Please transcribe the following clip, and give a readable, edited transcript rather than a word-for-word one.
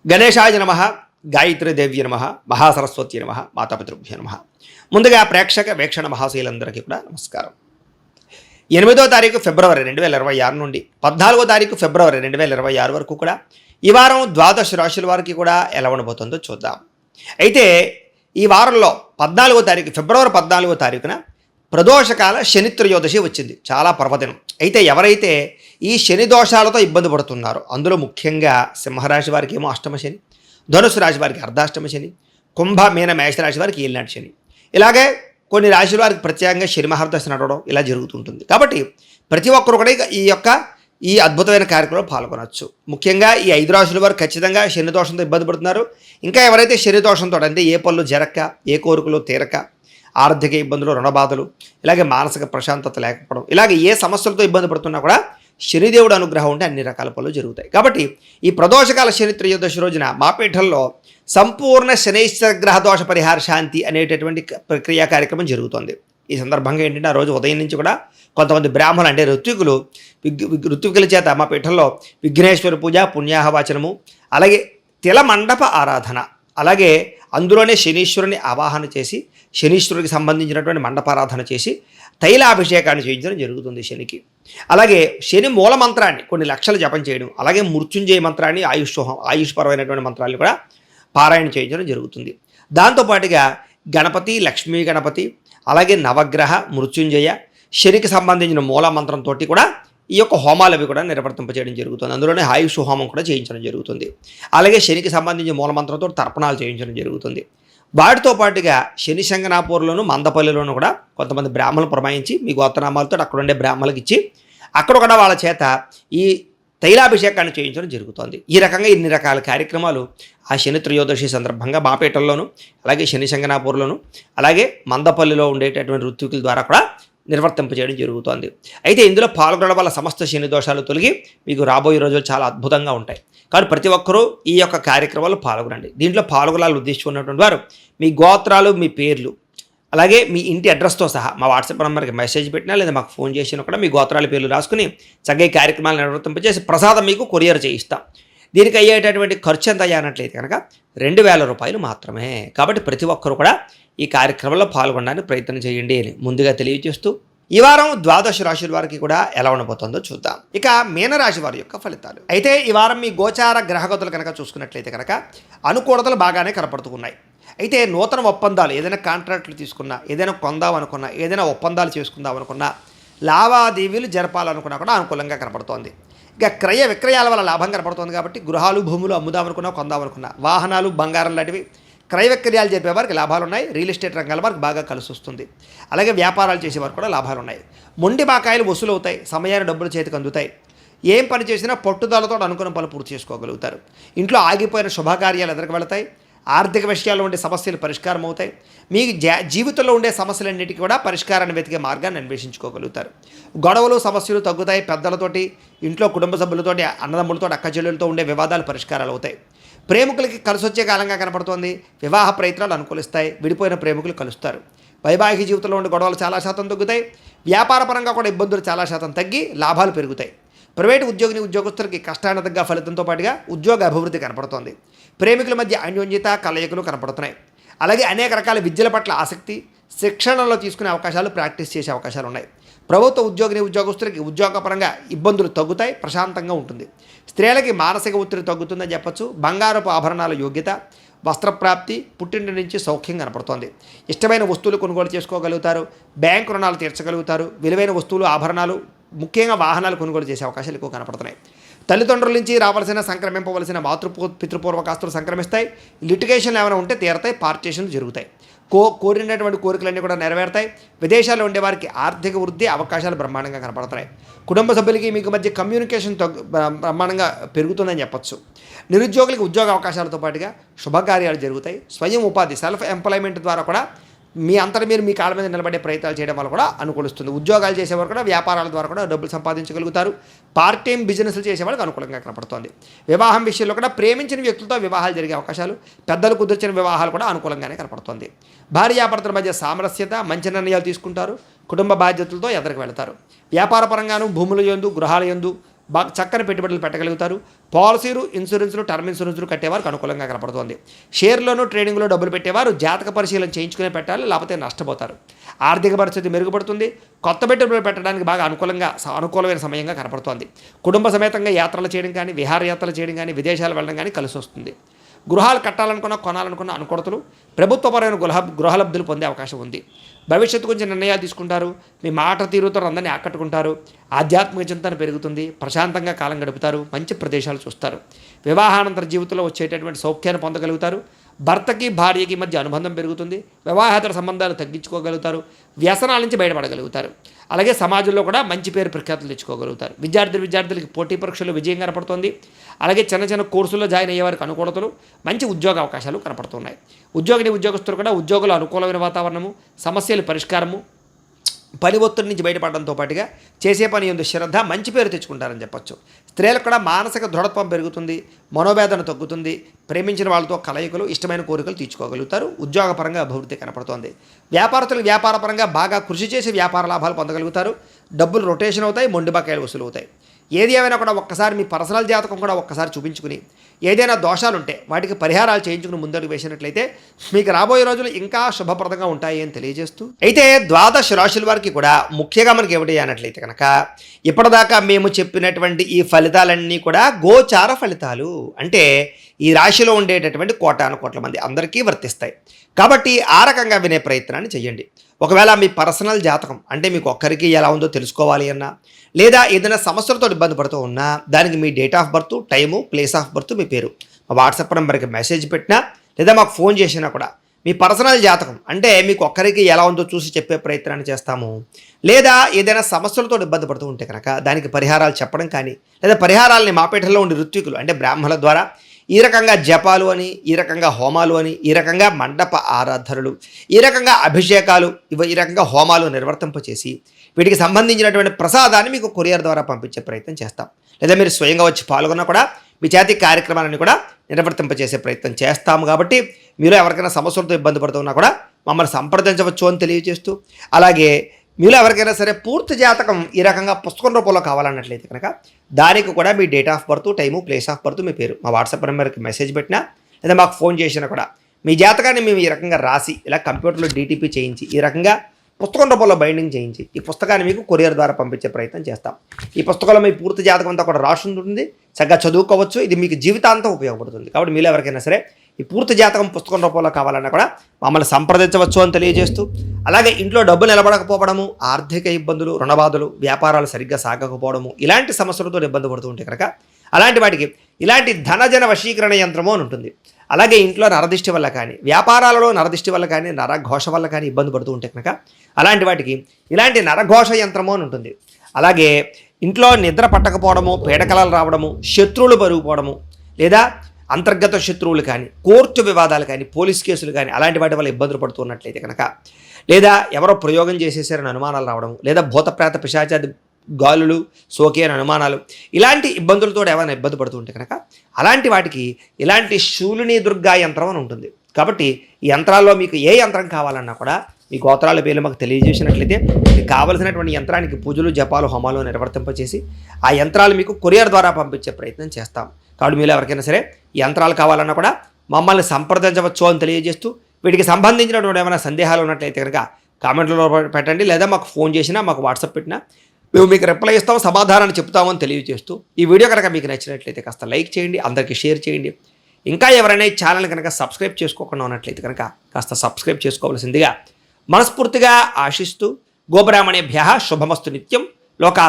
గణేశాయ నమః, గాయత్రీదేవ్య నమః, మహాసరస్వతి నమః, మాతాపితృభ్యో నమః. ముందుగా ప్రేక్షక వీక్షణ మహాశీలందరికీ కూడా నమస్కారం. 8వ తారీఖు ఫిబ్రవరి 2026 నుండి 14వ తారీఖు ఫిబ్రవరి 2026 వరకు కూడా ఈ వారం ద్వాదశ రాశుల వారికి కూడా ఎలా ఉండబోతుందో చూద్దాం. అయితే ఈ వారంలో 14వ తారీఖు ఫిబ్రవరి 14వ తారీఖున ప్రదోషకాల శని త్రయోదశి వచ్చింది. చాలా పర్వదినం. అయితే ఎవరైతే ఈ శని దోషాలతో ఇబ్బంది పడుతున్నారో అందులో ముఖ్యంగా సింహరాశి వారికి ఏమో అష్టమ శని, ధనుసు రాశి వారికి అర్ధాష్టమ శని, కుంభ మీన మేషరాశి వారికి ఏలినాటి శని, ఇలాగే కొన్ని రాశుల వారికి ప్రత్యేకంగా శని మహర్దశ నడవడం ఇలా జరుగుతుంటుంది. కాబట్టి ప్రతి ఒక్కరు కూడా ఈ అద్భుతమైన కార్యక్రమంలో పాల్గొనవచ్చు. ముఖ్యంగా ఈ 5 రాశుల వారు ఖచ్చితంగా శని దోషంతో ఇబ్బంది పడుతున్నారు. ఇంకా ఎవరైతే శని దోషంతో అంటే ఏ పనులు జరక్క, ఏ కోరికలు తీరక, ఆర్థిక ఇబ్బందులు, రుణబాధలు, ఇలాగే మానసిక ప్రశాంతత లేకపోవడం, ఇలాగే ఏ సమస్యలతో ఇబ్బంది పడుతున్నా కూడా శనిదేవుడు అనుగ్రహం ఉంటే అన్ని రకాల పనులు జరుగుతాయి. కాబట్టి ఈ ప్రదోషకాల శని త్రయోదశి రోజున మా పీఠంలో సంపూర్ణ శనైశ్వర గ్రహ దోష పరిహార శాంతి అనేటటువంటి ప్రక్రియ కార్యక్రమం జరుగుతుంది. ఈ సందర్భంగా ఏంటంటే ఆ రోజు ఉదయం నుంచి కూడా కొంతమంది బ్రాహ్మణులు అంటే ఋత్వికుల చేత మా పీఠంలో విఘ్నేశ్వర పూజ, పుణ్యాహవాచనము, అలాగే తిల మండప ఆరాధన, అలాగే అందులోనే శనీశ్వరుని ఆవాహన చేసి శనీశ్వరుడికి సంబంధించినటువంటి మండపారాధన చేసి తైలాభిషేకాన్ని చేయించడం జరుగుతుంది శనికి. అలాగే శని మూల మంత్రాన్ని కొన్ని లక్షలు జపం చేయడం, అలాగే మృత్యుంజయ మంత్రాన్ని ఆయుష్పరమైనటువంటి మంత్రాన్ని కూడా పారాయణ చేయించడం జరుగుతుంది. దాంతోపాటుగా గణపతి, లక్ష్మీ గణపతి, అలాగే నవగ్రహ, మృత్యుంజయ, శనికి సంబంధించిన మూల మంత్రంతో కూడా ఈ యొక్క హోమాలు అవి కూడా నిర్వర్తింపజేయడం జరుగుతుంది. అందులోనే ఆయుష్ హోమం కూడా చేయించడం జరుగుతుంది. అలాగే శనికి సంబంధించిన మూలమంత్రంతో తర్పణాలు చేయించడం జరుగుతుంది. వాటితో పాటుగా శని శంగనాపూర్లోను, మందపల్లిలోనూ కూడా కొంతమంది బ్రాహ్మణులు పురమాయించి మీ గోత్రనామాలతో అక్కడ ఉండే బ్రాహ్మణులకు ఇచ్చి అక్కడ కూడా వాళ్ళ చేత ఈ తైలాభిషేకాన్ని చేయించడం జరుగుతుంది. ఈ రకంగా ఇన్ని రకాల కార్యక్రమాలు ఆ శని త్రయోదశి సందర్భంగా బాపేటల్లోను, అలాగే శని శంగనాపూర్లోను, అలాగే మందపల్లిలో ఉండేటటువంటి ఋత్వికుల ద్వారా కూడా నిర్వర్తింపజేయడం జరుగుతోంది. అయితే ఇందులో పాల్గొనడం వల్ల సమస్త శని దోషాలు తొలగి మీకు రాబోయే రోజులు చాలా అద్భుతంగా ఉంటాయి. కాబట్టి ప్రతి ఒక్కరూ ఈ యొక్క కార్యక్రమాల్లో పాల్గొనండి. దీంట్లో పాల్గొనాలని ఉద్దేశించుకున్నటువంటి వారు మీ గోత్రాలు, మీ పేర్లు, అలాగే మీ ఇంటి అడ్రస్తో సహా మా వాట్సాప్ నెంబర్కి మెసేజ్ పెట్టినా లేదా మాకు ఫోన్ చేసినా కూడా మీ గోత్రాల పేర్లు రాసుకుని చక్కగా కార్యక్రమాలు నిర్వర్తింపజేసి ప్రసాదం మీకు కొరియర్ చేయిస్తాం. దీనికి అయ్యేటటువంటి ఖర్చు ఎంత అయ్యానట్లయితే కనుక 2000 రూపాయలు మాత్రమే. కాబట్టి ప్రతి ఒక్కరు కూడా ఈ కార్యక్రమంలో పాల్గొనడానికి ప్రయత్నం చేయండి అని ముందుగా తెలియజేస్తూ ఈ వారం ద్వాదశ రాశుల వారికి కూడా ఎలా ఉండబోతుందో చూద్దాం. ఇక మీనరాశి వారి యొక్క ఫలితాలు. అయితే ఈ వారం మీ గోచార గ్రహగతులు కనుక చూసుకున్నట్లయితే కనుక అనుకూలతలు బాగానే కనపడుతున్నాయి. అయితే నూతన ఒప్పందాలు, ఏదైనా కాంట్రాక్టులు తీసుకున్నా, ఏదైనా కొందాం అనుకున్నా, ఏదైనా ఒప్పందాలు చేసుకుందాం అనుకున్నా, లావాదేవీలు జరపాలనుకున్నా కూడా అనుకూలంగా కనపడుతోంది. ఇక క్రయ విక్రయాల వల్ల లాభం కనపడుతుంది. కాబట్టి గృహాలు, భూములు అమ్ముదామనుకున్నా, కొందామనుకున్నా, వాహనాలు, బంగారం లాంటివి క్రయ విక్రయాలు జరిపే వారికి లాభాలు ఉన్నాయి. రియల్ ఎస్టేట్ రంగాల వారికి బాగా కలిసి వస్తుంది. అలాగే వ్యాపారాలు చేసేవారు కూడా లాభాలు ఉన్నాయి. మొండి బాకాయలు వసూలు అవుతాయి. సమయాన్ని డబ్బులు చేతికి అందుతాయి. ఏం పని చేసినా పట్టుదలతో అనుకున్న పనులు పూర్తి చేసుకోగలుగుతారు. ఇంట్లో ఆగిపోయిన శుభకార్యాలు ఎదురుకు వెళతాయి. ఆర్థిక విషయాల్లో ఉండే సమస్యలు పరిష్కారం అవుతాయి. మీ జీవితంలో ఉండే సమస్యలన్నిటికీ కూడా పరిష్కారాన్ని వెతికే మార్గాన్ని అన్వేషించుకోగలుగుతారు. గొడవలు, సమస్యలు తగ్గుతాయి. పెద్దలతోటి, ఇంట్లో కుటుంబ సభ్యులతోటి, అన్నదమ్ములతో, అక్క చెల్లెలతో ఉండే వివాదాలు పరిష్కారాలు అవుతాయి. ప్రేమికులకి కలిసి వచ్చే కాలంగా కనపడుతోంది. వివాహ ప్రయత్నాలు అనుకూలిస్తాయి. విడిపోయిన ప్రేమికులు కలుస్తారు. వైవాహిక జీవితంలో ఉండే గొడవలు చాలా శాతం తగ్గుతాయి. వ్యాపారపరంగా కూడా ఇబ్బందులు చాలా శాతం తగ్గి లాభాలు పెరుగుతాయి. ప్రైవేటు ఉద్యోగస్తులకి కష్టాన్ని తగ్గ ఫలితంతో పాటుగా ఉద్యోగ అభివృద్ధి కనపడుతోంది. ప్రేమికుల మధ్య అన్యోన్యత, కలయికలు కనపడుతున్నాయి. అలాగే అనేక రకాల విద్యల పట్ల ఆసక్తి, శిక్షణలో తీసుకునే అవకాశాలు, ప్రాక్టీస్ చేసే అవకాశాలు ఉన్నాయి. ప్రభుత్వ ఉద్యోగస్తులకి ఉద్యోగపరంగా ఇబ్బందులు తగ్గుతాయి. ప్రశాంతంగా ఉంటుంది. స్త్రీలకి మానసిక ఒత్తిడి తగ్గుతుందని చెప్పచ్చు. బంగారపు ఆభరణాల యోగ్యత, వస్త్రప్రాప్తి, పుట్టింటి నుంచి సౌఖ్యం కనపడుతోంది. ఇష్టమైన వస్తువులు కొనుగోలు చేసుకోగలుగుతారు. బ్యాంకు రుణాలు తీర్చగలుగుతారు. విలువైన వస్తువులు, ఆభరణాలు, ముఖ్యంగా వాహనాలు కొనుగోలు చేసే అవకాశాలు ఎక్కువ కనపడుతున్నాయి. తల్లిదండ్రుల నుంచి రావాల్సిన, సంక్రమింపవలసిన పితృపూర్వక ఆస్తులు సంక్రమిస్తాయి. లిటిగేషన్లు ఏమైనా ఉంటే తీరతాయి. పార్టీషన్లు జరుగుతాయి. కోరినటువంటి కోరికలన్నీ కూడా నెరవేరుతాయి. విదేశాల్లో ఉండే వారికి ఆర్థిక వృద్ధి అవకాశాలు బ్రహ్మాండంగా కనపడుతున్నాయి. కుటుంబ సభ్యులకి మీకు మధ్య కమ్యూనికేషన్ బ్రహ్మాండంగా పెరుగుతుందని చెప్పచ్చు. నిరుద్యోగులకి ఉద్యోగ అవకాశాలతో పాటుగా శుభకార్యాలు జరుగుతాయి. స్వయం ఉపాధి, సెల్ఫ్ ఎంప్లాయ్మెంట్ ద్వారా కూడా మీ అంతటా మీరు మీ కాళ్ళ మీద నిలబడే ప్రయత్నాలు చేయడం వల్ల కూడా అనుకూలిస్తుంది. ఉద్యోగాలు చేసేవారు కూడా వ్యాపారాల ద్వారా కూడా డబ్బులు సంపాదించగలుగుతారు. పార్ట్ టైం బిజినెస్లు చేసేవాళ్ళకి అనుకూలంగా కనపడుతుంది. వివాహం విషయంలో కూడా ప్రేమించిన వ్యక్తులతో వివాహాలు జరిగే అవకాశాలు, పెద్దలు కుదిర్చిన వివాహాలు కూడా అనుకూలంగానే కనపడుతుంది. భార్యాభర్తల మధ్య సామరస్యత, మంచి నిర్ణయాలు తీసుకుంటారు. కుటుంబ బాధ్యతలతో ఎదరికి వెళతారు. వ్యాపార పరంగాను, భూముల యందు, గృహాల యందు, బాగా చక్కని పెట్టుబడులు పెట్టగలుగుతారు. పాలసీలు, ఇన్సూరెన్స్లు, టర్మ్ ఇన్సూరెన్స్లు కట్టేవారికి అనుకూలంగా కనపడుతోంది. షేర్లోనూ ట్రేడింగ్లో డబ్బులు పెట్టేవారు జాతక పరిశీలన చేయించుకునే పెట్టాలి, లేకపోతే నష్టపోతారు. ఆర్థిక పరిస్థితి మెరుగుపడుతుంది. కొత్త పెట్టుబడులు పెట్టడానికి బాగా అనుకూలమైన సమయంగా కనపడుతోంది. కుటుంబ సమేతంగా యాత్రలు చేయడం కానీ, విహారయాత్రలు చేయడం కానీ, విదేశాలు వెళ్ళడం కానీ కలిసి వస్తుంది. గృహాలు కట్టాలనుకున్న, కొనాలనుకున్న అనుకూలతలు, ప్రభుత్వపరమైన గృహలబ్ధులు పొందే అవకాశం ఉంది. భవిష్యత్తు గురించి నిర్ణయాలు తీసుకుంటారు. మీ మాట తీరుతో అందరినీ ఆకట్టుకుంటారు. ఆధ్యాత్మిక చింతన పెరుగుతుంది. ప్రశాంతంగా కాలం గడుపుతారు. మంచి ప్రదేశాలు చూస్తారు. వివాహానంతర జీవితంలో వచ్చేటటువంటి సౌఖ్యాన్ని పొందగలుగుతారు. భర్తకి భార్యకి మధ్య అనుబంధం పెరుగుతుంది. వివాహేతర సంబంధాలు తగ్గించుకోగలుగుతారు. వ్యసనాల నుంచి బయటపడగలుగుతారు. అలాగే సమాజంలో కూడా మంచి పేరు ప్రఖ్యాతులు తెచ్చుకోగలుగుతారు. విద్యార్థులకి పోటీ పరీక్షల్లో విజయం కనపడుతుంది. అలాగే చిన్న చిన్న జాయిన్ అయ్యే వారికి అనుకూలతలు, మంచి ఉద్యోగ అవకాశాలు కనపడుతున్నాయి. ఉద్యోగస్తులు కూడా ఉద్యోగులు అనుకూలమైన వాతావరణము, సమస్యల పరిష్కారము, పని ఒత్తిడి నుంచి బయటపడడంతో పాటుగా చేసే పని ఎందు శ్రద్ధ, మంచి పేరు తెచ్చుకుంటారని చెప్పొచ్చు. స్త్రీలకు కూడా మానసిక దృఢత్వం పెరుగుతుంది. మనోవేదన తగ్గుతుంది. ప్రేమించిన వాళ్ళతో కలయికలు, ఇష్టమైన కోరికలు తీర్చుకోగలుగుతారు. ఉద్యోగపరంగా అభివృద్ధి కనపడుతోంది. వ్యాపారస్తులకు వ్యాపారపరంగా బాగా కృషి చేసి వ్యాపార లాభాలు పొందగలుగుతారు. డబ్బులు రొటేషన్ అవుతాయి. మొండి బకాయిలు వసూలు అవుతాయి. ఏది ఏమైనా కూడా ఒక్కసారి మీ పర్సనల్ జాతకం కూడా ఒక్కసారి చూపించుకుని, ఏదైనా దోషాలు ఉంటే వాటికి పరిహారాలు చేయించుకుని ముందడుగు వేసినట్లయితే మీకు రాబోయే రోజులు ఇంకా శుభప్రదంగా ఉంటాయి అని తెలియజేస్తూ, అయితే ద్వాదశ రాశుల వారికి కూడా ముఖ్యంగా మనకి ఏమిటి అన్నట్లయితే కనుక, ఇప్పటిదాకా మేము చెప్పినటువంటి ఈ ఫలితాలన్నీ కూడా గోచార ఫలితాలు. అంటే ఈ రాశిలో ఉండేటటువంటి కోటాను కోట్ల మంది అందరికీ వర్తిస్తాయి. కాబట్టి ఆ రకంగా వినే ప్రయత్నాన్ని చేయండి. ఒకవేళ మీ పర్సనల్ జాతకం అంటే మీకు ఒక్కరికి ఎలా ఉందో తెలుసుకోవాలి అన్నా, లేదా ఏదైనా సమస్యలతో ఇబ్బంది పడుతూ ఉన్నా, దానికి మీ date of birth, time, place of birth, మీ పేరు మా వాట్సాప్ నెంబర్కి మెసేజ్ పెట్టినా, లేదా మాకు ఫోన్ చేసినా కూడా మీ పర్సనల్ జాతకం అంటే మీకు ఒక్కరికి ఎలా ఉందో చూసి చెప్పే ప్రయత్నాన్ని చేస్తాము. లేదా ఏదైనా సమస్యలతో ఇబ్బంది పడుతూ ఉంటే కనుక దానికి పరిహారాలు చెప్పడం కానీ, లేదా పరిహారాలని మాపేటలో ఉండే ఋత్వికులు అంటే బ్రాహ్మణుల ద్వారా ఈ రకంగా జపాలు అని, ఈ రకంగా హోమాలు అని, ఈ రకంగా మండప ఆరాధనలు, ఈ రకంగా అభిషేకాలు, ఈ రకంగా హోమాలు నిర్వర్తింపచేసి వీటికి సంబంధించినటువంటి ప్రసాదాన్ని మీకు కొరియర్ ద్వారా పంపించే ప్రయత్నం చేస్తాం. లేదా మీరు స్వయంగా వచ్చి పాల్గొన్నా కూడా మీ చేతి కార్యక్రమాలను కూడా నిర్వర్తింపచేసే ప్రయత్నం చేస్తాము. కాబట్టి మీరు ఎవరికైనా సమస్యలతో ఇబ్బంది పడుతున్నా కూడా మమ్మల్ని సంప్రదించవచ్చు అని తెలియజేస్తూ, అలాగే మీలో ఎవరికైనా సరే పూర్తి జాతకం ఈ రకంగా పుస్తకం రూపంలో కావాలన్నట్లయితే కనుక దానికి కూడా మీ date of birth, time, place of birth, మీ పేరు మా వాట్సాప్ నెంబర్కి మెసేజ్ పెట్టినా, లేదా మాకు ఫోన్ చేసినా కూడా మీ జాతకాన్ని మేము ఈ రకంగా రాసి ఇలా కంప్యూటర్లో డీటీపీ చేయించి ఈ రకంగా పుస్తకం రూపంలో బైండింగ్ చేయించి ఈ పుస్తకాన్ని మీకు కొరియర్ ద్వారా పంపించే ప్రయత్నం చేస్తాం. ఈ పుస్తకంలో మీ పూర్తి జాతకం అంతా కూడా రాసి ఉంటుంది. చక్కగా చదువుకోవచ్చు. ఇది మీకు జీవితాంతం ఉపయోగపడుతుంది. కాబట్టి మీలో ఎవరికైనా సరే ఈ పూర్తి జాతకం పుస్తకం రూపంలో కావాలన్నా కూడా మమ్మల్ని సంప్రదించవచ్చు అని తెలియజేస్తూ, అలాగే ఇంట్లో డబ్బు నిలబడకపోవడము, ఆర్థిక ఇబ్బందులు, రుణబాధలు, వ్యాపారాలు సరిగ్గా సాగకపోవడము, ఇలాంటి సమస్యలతో ఇబ్బంది పడుతూ ఉంటే కనుక అలాంటి వాటికి ఇలాంటి ధనజన వశీకరణ యంత్రము అని ఉంటుంది. అలాగే ఇంట్లో నరదిష్టి వల్ల కానీ, వ్యాపారాలలో నరదిష్టి వల్ల కానీ, నరఘోష వల్ల కానీ ఇబ్బంది పడుతూ ఉంటే కనుక అలాంటి వాటికి ఇలాంటి నరఘోష యంత్రము అని ఉంటుంది. అలాగే ఇంట్లో నిద్ర పట్టకపోవడము, పీడకలలు రావడము, శత్రువులు పెరిగిపోవడము, లేదా అంతర్గత శత్రువులు కానీ, కోర్టు వివాదాలు కానీ, పోలీస్ కేసులు కానీ అలాంటి వాటి వల్ల ఇబ్బందులు పడుతున్నట్లయితే కనుక, లేదా ఎవరో ప్రయోగం చేసేసారని అనుమానాలు రావడము, లేదా భూతప్రేత పిశాచాది గాలులు సోకే అని అనుమానాలు, ఇలాంటి ఇబ్బందులతో ఏమైనా ఇబ్బంది పడుతూ ఉంటే కనుక అలాంటి వాటికి ఇలాంటి శూలిని దుర్గా యంత్రం అని ఉంటుంది. కాబట్టి ఈ యంత్రాల్లో మీకు ఏ యంత్రం కావాలన్నా కూడా మీ గోత్రాల పేర్లు మాకు తెలియజేసినట్లయితే మీకు కావలసినటువంటి యంత్రానికి పూజలు, జపాలు, హోమాలు నిర్వర్తింపచేసి ఆ యంత్రాలు మీకు కొరియర్ ద్వారా పంపించే ప్రయత్నం చేస్తాం. కాబట్టి మీరు ఎవరికైనా సరే ఈ యంత్రాలు కావాలన్నా కూడా మమ్మల్ని సంప్రదించవచ్చు అని తెలియజేస్తూ, వీటికి సంబంధించినటువంటి ఏమైనా సందేహాలు ఉన్నట్లయితే కనుక కామెంట్లలో పెట్టండి, లేదా మాకు ఫోన్ చేసినా, మాకు వాట్సాప్ పెట్టినా మేము మీకు రిప్లై ఇస్తాం, సమాధానాన్ని చెప్తామని తెలియజేస్తూ, ఈ వీడియో కనుక మీకు నచ్చినట్లయితే కాస్త లైక్ చేయండి, అందరికీ షేర్ చేయండి. ఇంకా ఎవరైనా ఈ ఛానల్ కనుక సబ్స్క్రైబ్ చేసుకోకుండా ఉన్నట్లయితే కనుక కాస్త సబ్స్క్రైబ్ చేసుకోవాల్సిందిగా మనస్ఫూర్తిగా ఆశిస్తూ, గోబ్రాహ్మణేభ్యః శుభమస్తు నిత్యం. లోకా